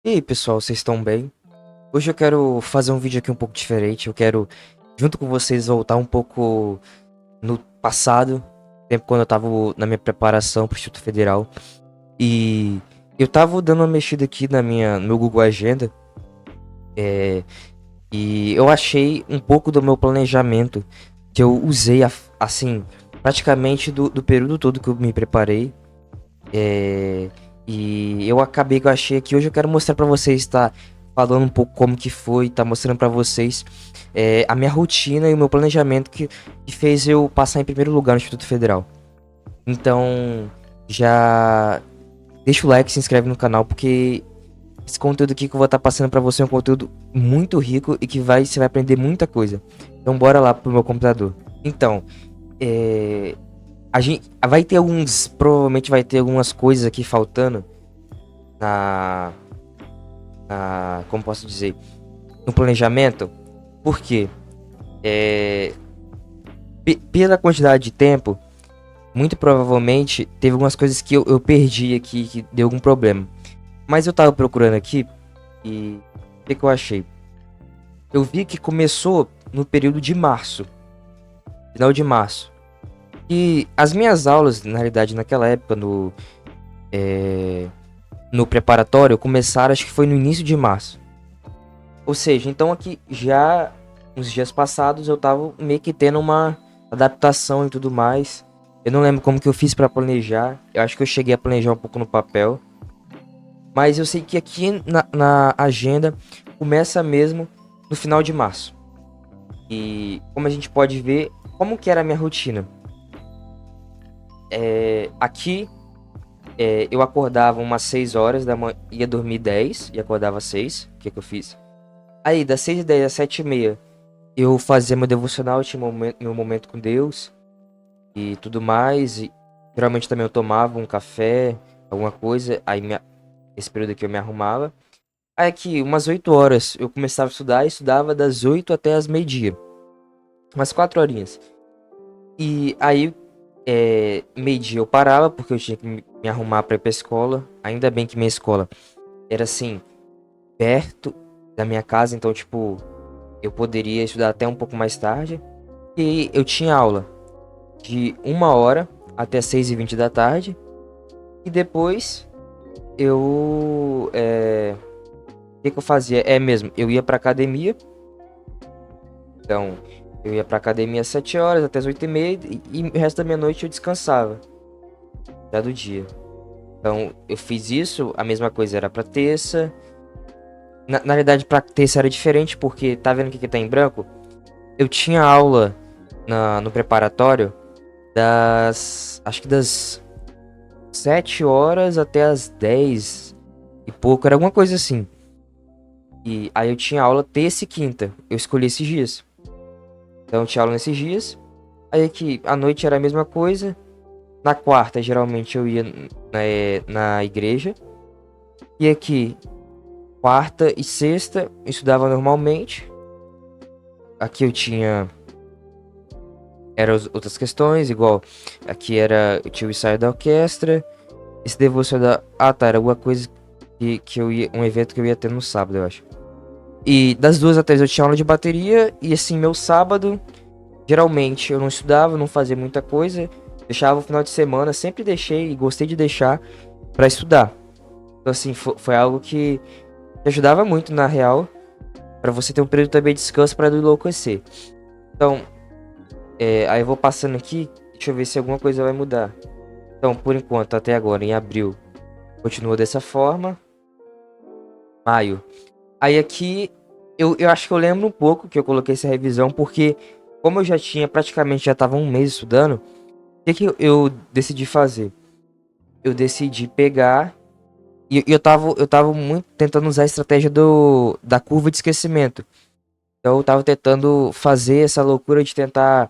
E aí, pessoal, vocês estão bem? Hoje eu quero fazer um vídeo aqui um pouco diferente. Eu quero, junto com vocês, voltar um pouco no passado, tempo quando eu tava na minha preparação pro Instituto Federal. E eu tava dando uma mexida aqui no meu Google Agenda, é, e eu achei um pouco do meu planejamento que eu usei, assim, praticamente do período todo que eu me preparei. É, e eu acabei que eu achei aqui. Hoje eu quero mostrar pra vocês, tá? Falando um pouco como que foi, tá mostrando pra vocês a minha rotina e o meu planejamento que fez eu passar em primeiro lugar no Instituto Federal. Então, já deixa o like, se inscreve no canal, porque esse conteúdo aqui que eu vou estar passando pra você é um conteúdo muito rico e que você vai aprender muita coisa. Então, bora lá pro meu computador. Então, a gente vai ter provavelmente vai ter algumas coisas aqui faltando na, como posso dizer, no planejamento, porque é, pela quantidade de tempo, muito provavelmente teve algumas coisas que eu perdi aqui, que deu algum problema. Mas eu tava procurando aqui e o que eu achei? Eu vi que começou no período de março, final de março. E as minhas aulas, na realidade, naquela época, no preparatório, começaram, acho que foi no início de março. Ou seja, então aqui já uns dias passados eu tava meio que tendo uma adaptação e tudo mais. Eu não lembro como que eu fiz pra planejar. Eu acho que eu cheguei a planejar um pouco no papel. Mas eu sei que aqui na agenda começa mesmo no final de março. E como a gente pode ver, como que era a minha rotina? Aqui eu acordava umas 6 horas da manhã, ia dormir 10 e acordava 6. O que que eu fiz? Aí, das 6h10 às 7h30, eu fazia meu devocional, eu tinha meu momento com Deus e tudo mais. E geralmente também eu tomava um café, alguma coisa. Aí, esse período aqui eu me arrumava. Aí, aqui, umas 8 horas, eu começava a estudar e estudava das 8 até as meio-dia. Umas 4 horinhas. E aí, meio-dia eu parava, porque eu tinha que me arrumar pra ir pra escola. Ainda bem que minha escola era assim, perto da minha casa, então, tipo, eu poderia estudar até um pouco mais tarde. E eu tinha aula de 1 hora até 6h20 da tarde. E depois o que eu fazia? É mesmo, eu ia pra academia. Então, eu ia pra academia às 7 horas até as 8h30. E o resto da minha noite eu descansava. Já do dia. Então, eu fiz isso. A mesma coisa era pra terça. Na realidade, pra terça era diferente, porque tá vendo o que tá em branco? Eu tinha aula no preparatório acho que das 7 horas até as 10 e pouco, era alguma coisa assim. E aí eu tinha aula terça e quinta. Eu escolhi esses dias. Então eu tinha aula nesses dias. Aí aqui, à noite era a mesma coisa. Na quarta, geralmente eu ia na igreja. E aqui, quarta e sexta, eu estudava normalmente. Aqui eu tinha eram outras questões, igual aqui eu tinha o ensaio da orquestra. Esse devocional. Ah, tá. Era alguma coisa que eu ia. Um evento que eu ia ter no sábado, eu acho. E das 2 às 3 eu tinha aula de bateria. E assim, meu sábado, geralmente eu não estudava, não fazia muita coisa. Deixava o final de semana, sempre deixei e gostei de deixar pra estudar. Então, assim, foi algo que ajudava muito, na real. Pra você ter um período também de descanso pra não enlouquecer. Então, aí eu vou passando aqui. Deixa eu ver se alguma coisa vai mudar. Então, por enquanto, até agora, em abril, continua dessa forma. Maio. Aí aqui, eu acho que eu lembro um pouco que eu coloquei essa revisão, porque como eu já tinha, praticamente já tava um mês estudando, o que eu decidi fazer? Eu decidi pegar, e eu tava muito tentando usar a estratégia da curva de esquecimento. Então eu tava tentando fazer essa loucura de tentar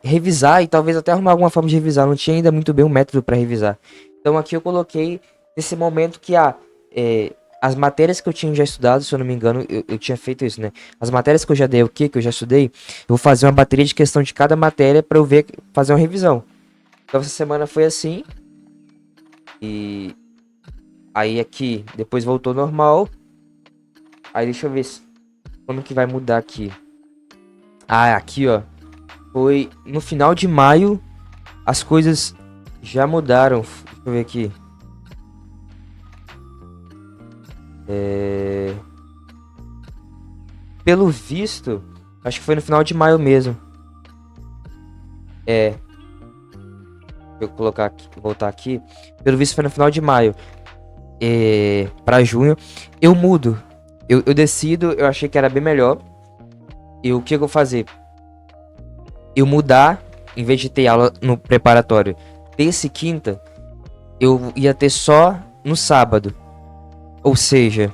revisar e talvez até arrumar alguma forma de revisar. Não tinha ainda muito bem um método para revisar. Então aqui eu coloquei nesse momento que as matérias que eu tinha já estudado, se eu não me engano, eu tinha feito isso, né? As matérias que eu já dei, que eu já estudei, eu vou fazer uma bateria de questão de cada matéria para eu ver, fazer uma revisão. Então essa semana foi assim e Aí aqui, depois voltou normal. Aí deixa eu ver quando que vai mudar aqui. Ah, aqui, ó. Foi no final de maio, as coisas já mudaram. Deixa eu ver aqui. Pelo visto, acho que foi no final de maio mesmo. É, eu colocar aqui, voltar aqui. Pelo visto foi no final de maio. Pra junho. Eu mudo. Eu decido, eu achei que era bem melhor. E o que eu vou fazer? Eu mudar, em vez de ter aula no preparatório terça e quinta, eu ia ter só no sábado. Ou seja,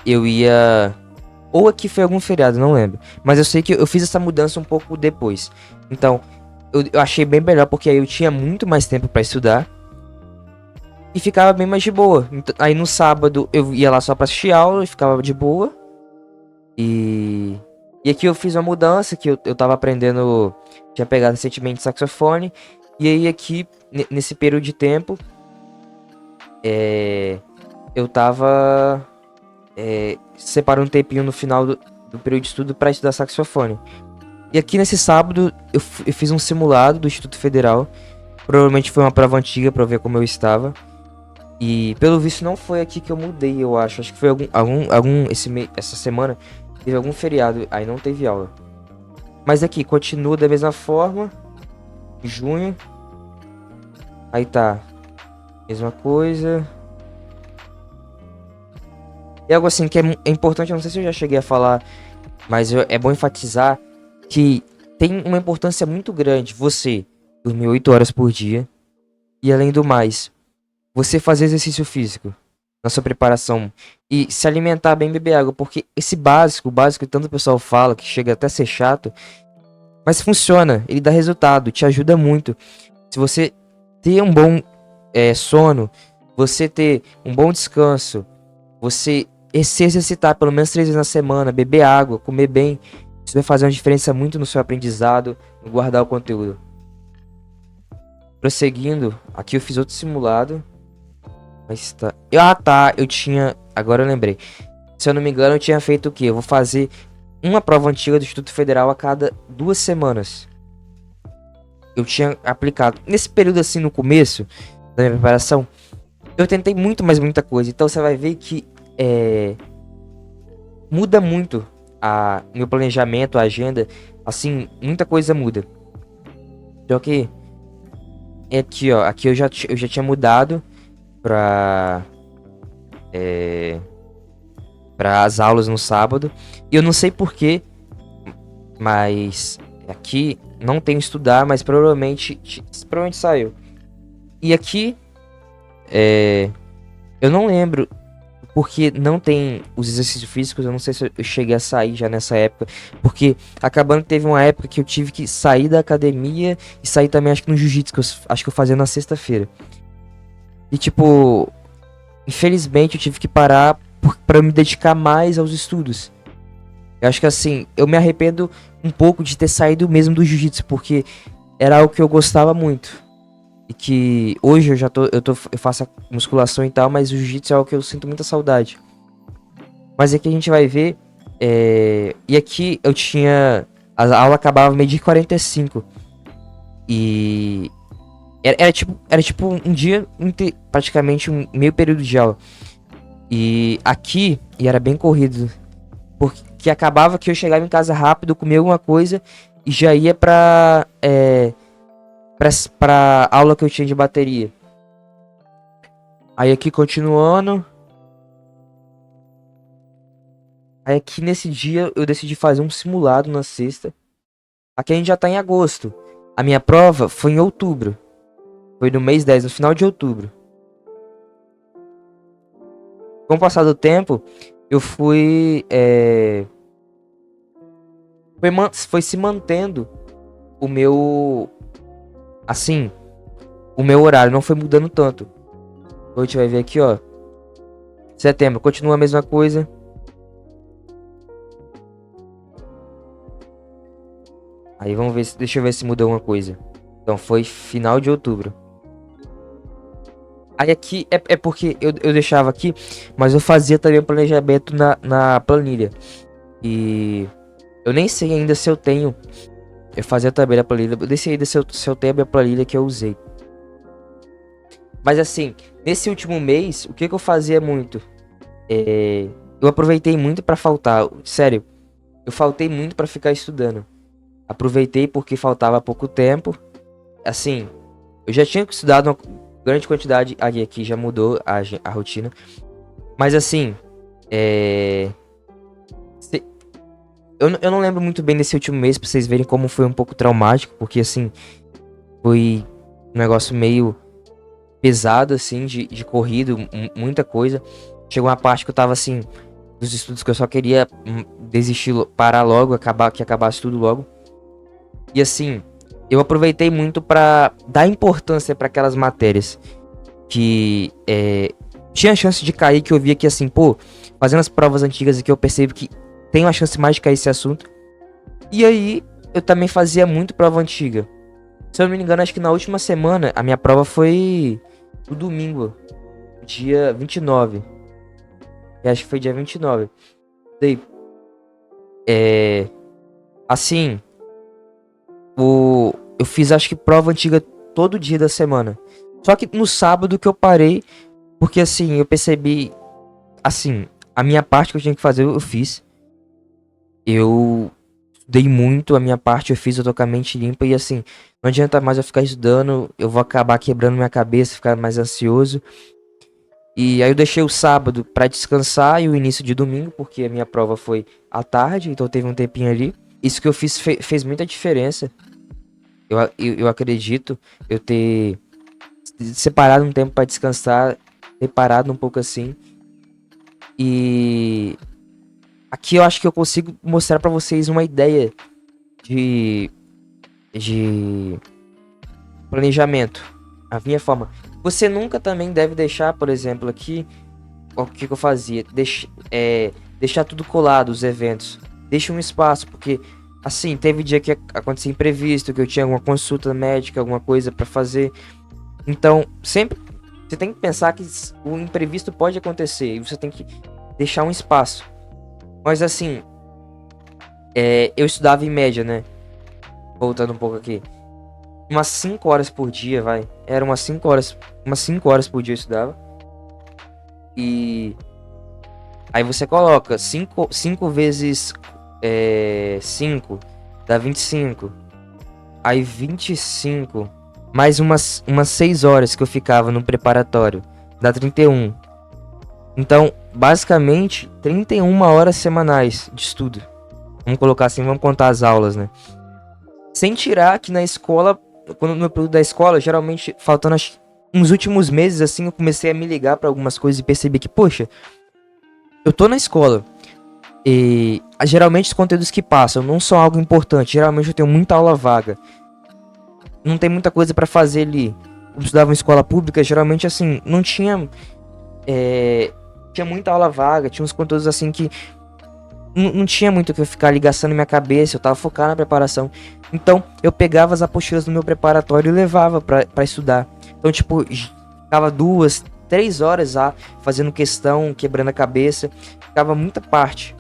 eu ia. Ou aqui foi algum feriado, não lembro. Mas eu sei que eu fiz essa mudança um pouco depois. Então, eu achei bem melhor porque aí eu tinha muito mais tempo pra estudar. E ficava bem mais de boa. Aí no sábado eu ia lá só pra assistir aula e ficava de boa. E. E aqui eu fiz uma mudança que eu tava aprendendo. Tinha pegado recentemente saxofone. E aí aqui, nesse período de tempo. Eu tava. Separando um tempinho no final do período de estudo pra estudar saxofone. E aqui nesse sábado eu fiz um simulado do Instituto Federal. Provavelmente foi uma prova antiga pra eu ver como eu estava. E pelo visto não foi aqui que eu mudei, eu acho. Acho que foi essa semana teve algum feriado, aí não teve aula. Mas aqui continua da mesma forma. Junho. Aí tá. Mesma coisa. E algo assim que é importante, eu não sei se eu já cheguei a falar, mas é bom enfatizar que tem uma importância muito grande você dormir 8 horas por dia. E além do mais, você fazer exercício físico na sua preparação e se alimentar bem, beber água, porque esse básico, o básico que tanto o pessoal fala, que chega até a ser chato, mas funciona, ele dá resultado, te ajuda muito. Se você ter um bom sono, você ter um bom descanso, você se exercitar pelo menos 3 vezes na semana, beber água, comer bem, isso vai fazer uma diferença muito no seu aprendizado, no guardar o conteúdo. Prosseguindo, aqui eu fiz outro simulado. Mas tá. Eu tinha. Agora eu lembrei. Se eu não me engano, eu tinha feito o quê? Eu vou fazer uma prova antiga do Instituto Federal a cada 2 semanas. Eu tinha aplicado. Nesse período assim, no começo da minha preparação, eu tentei muita coisa. Então você vai ver que muda muito meu planejamento, a agenda. Assim, muita coisa muda. Só que é aqui, ó. Aqui eu já tinha mudado pra as aulas no sábado. E eu não sei porquê, mas aqui não tenho estudar, mas provavelmente saiu. E aqui eu não lembro porque não tem os exercícios físicos. Eu não sei se eu cheguei a sair já nessa época, porque acabando que teve uma época que eu tive que sair da academia e sair também, acho que no jiu-jitsu, que eu acho que eu fazia na sexta-feira. E tipo, infelizmente eu tive que parar para me dedicar mais aos estudos. Eu acho que assim, eu me arrependo um pouco de ter saído mesmo do jiu-jitsu, porque era algo que eu gostava muito. E que hoje eu faço a musculação e tal, mas o jiu-jitsu é algo que eu sinto muita saudade. Mas aqui a gente vai ver. E aqui eu tinha. A aula acabava meio-dia e 45. E. Era tipo um dia, praticamente um meio período de aula. E aqui, e era bem corrido. Porque acabava que eu chegava em casa rápido, comia alguma coisa e já ia pra aula que eu tinha de bateria. Aí aqui continuando. Aí aqui nesse dia eu decidi fazer um simulado na sexta. Aqui a gente já tá em agosto. A minha prova foi em outubro. Foi no mês 10, no final de outubro. Com o passar do tempo, eu fui. Foi se mantendo o meu. Assim, o meu horário não foi mudando tanto. A gente vai ver aqui, ó. Setembro, continua a mesma coisa. Aí vamos ver, deixa eu ver se mudou alguma coisa. Então foi final de outubro. Aí aqui é porque eu deixava aqui, mas eu fazia também o planejamento na planilha. E eu nem sei ainda se eu tenho. Eu fazia também a planilha. Eu nem sei ainda se eu tenho a minha planilha que eu usei. Mas assim, nesse último mês, o que eu fazia muito? Eu aproveitei muito pra faltar. Sério, eu faltei muito pra ficar estudando. Aproveitei porque faltava pouco tempo. Assim, eu já tinha estudado uma grande quantidade. Aqui já mudou a rotina. Mas assim, é... eu não lembro muito bem desse último mês pra vocês verem como foi um pouco traumático. Porque assim, foi um negócio meio pesado, assim, de corrido, muita coisa. Chegou uma parte que eu tava assim, dos estudos que eu só queria desistir, parar logo, que acabasse tudo logo. E assim, eu aproveitei muito pra dar importância pra aquelas matérias que tinha chance de cair, que eu via que assim, pô, fazendo as provas antigas aqui eu percebo que tem uma chance mais de cair esse assunto. E aí, eu também fazia muito prova antiga. Se eu não me engano, acho que na última semana a minha prova foi no domingo, dia 29. Eu acho que foi dia 29. Daí, assim, eu fiz acho que prova antiga todo dia da semana. Só que no sábado que eu parei, porque assim, eu percebi, assim, a minha parte que eu tinha que fazer eu fiz. Eu dei muito a minha parte, eu fiz, eu tô com a mente limpa e assim, não adianta mais eu ficar estudando, eu vou acabar quebrando minha cabeça, ficar mais ansioso. E aí eu deixei o sábado pra descansar e o início de domingo, porque a minha prova foi à tarde, então teve um tempinho ali. Isso que eu fiz fez muita diferença. Eu acredito eu ter separado um tempo pra descansar, ter parado um pouco assim. E aqui eu acho que eu consigo mostrar pra vocês uma ideia de, de planejamento. A minha forma. Você nunca também deve deixar, por exemplo, aqui, o que eu fazia? Deixar tudo colado, os eventos. Deixa um espaço, porque, assim, teve dia que acontecia imprevisto, que eu tinha alguma consulta médica, alguma coisa pra fazer. Então, sempre você tem que pensar que o imprevisto pode acontecer e você tem que deixar um espaço. Mas, assim, eu estudava em média, né? Voltando um pouco aqui. Umas 5 horas por dia, vai. Era umas 5 horas. Umas 5 horas por dia eu estudava. E aí você coloca 5 vezes 5 dá 25. Aí 25 mais umas 6 horas que eu ficava no preparatório dá 31. Então, basicamente, 31 horas semanais de estudo. Vamos colocar assim, vamos contar as aulas, né? Sem tirar que na escola, quando no período da escola, geralmente, faltando uns últimos meses, assim, eu comecei a me ligar pra algumas coisas e perceber que, poxa, eu tô na escola e geralmente os conteúdos que passam não são algo importante. Geralmente eu tenho muita aula vaga. Não tem muita coisa pra fazer ali. Eu estudava em escola pública, geralmente, assim, não tinha... tinha muita aula vaga, tinha uns conteúdos, assim, que não tinha muito o que eu ficar ali gastando minha cabeça, eu tava focado na preparação. Então, eu pegava as apostilas do meu preparatório e levava pra estudar. Então, tipo, ficava 2, 3 horas lá, fazendo questão, quebrando a cabeça. Ficava muita parte.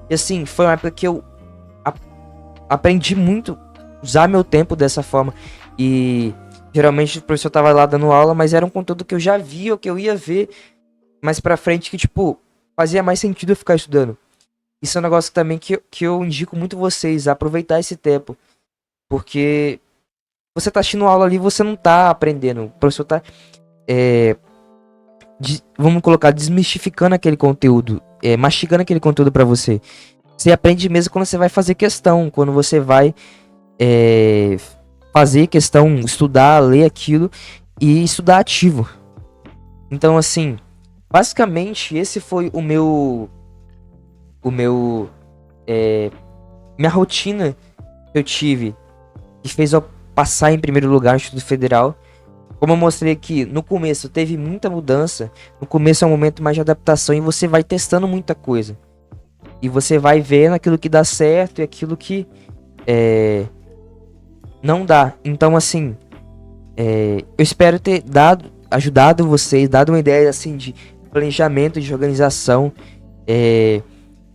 E assim, foi uma época que eu aprendi muito usar meu tempo dessa forma. E geralmente o professor tava lá dando aula, mas era um conteúdo que eu já via, ou que eu ia ver mais pra frente, que, tipo, fazia mais sentido eu ficar estudando. Isso é um negócio também que eu indico muito vocês a aproveitar esse tempo. Porque você tá assistindo aula ali, você não tá aprendendo. O professor tá, vamos colocar, desmistificando aquele conteúdo, mastigando aquele conteúdo pra você. Você aprende mesmo quando você vai fazer questão, quando você vai fazer questão, estudar, ler aquilo e estudar ativo. Então, assim, basicamente, esse foi minha rotina que eu tive, que fez eu passar em primeiro lugar no Instituto Federal. Como eu mostrei aqui, no começo teve muita mudança. No começo é um momento mais de adaptação e você vai testando muita coisa. E você vai vendo aquilo que dá certo e aquilo que não dá. Então, assim, eu espero ter dado ajudado vocês, dado uma ideia assim de planejamento, de organização,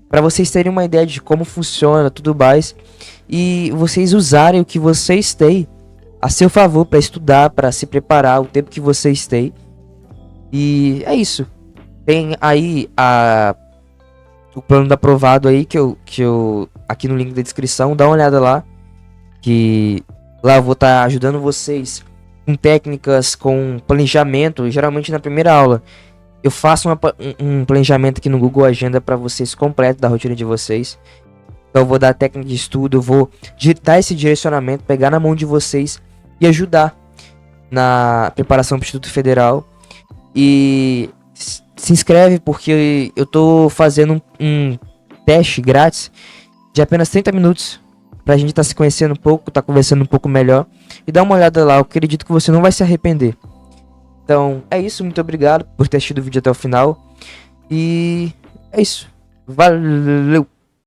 para vocês terem uma ideia de como funciona tudo mais e vocês usarem o que vocês têm a seu favor para estudar, para se preparar, o tempo que vocês têm. E é isso. Tem aí o plano do aprovado aí que eu aqui no link da descrição, dá uma olhada lá, que lá eu vou estar ajudando vocês com técnicas, com planejamento. Geralmente na primeira aula eu faço um planejamento aqui no Google Agenda para vocês completo da rotina de vocês. Então eu vou dar técnica de estudo, eu vou dar esse direcionamento, pegar na mão de vocês e ajudar na preparação para o Instituto Federal. E se inscreve porque eu tô fazendo um teste grátis de apenas 30 minutos pra gente se conhecendo um pouco, conversando um pouco melhor. E dá uma olhada lá, eu acredito que você não vai se arrepender. Então é isso, muito obrigado por ter assistido o vídeo até o final. E é isso, valeu!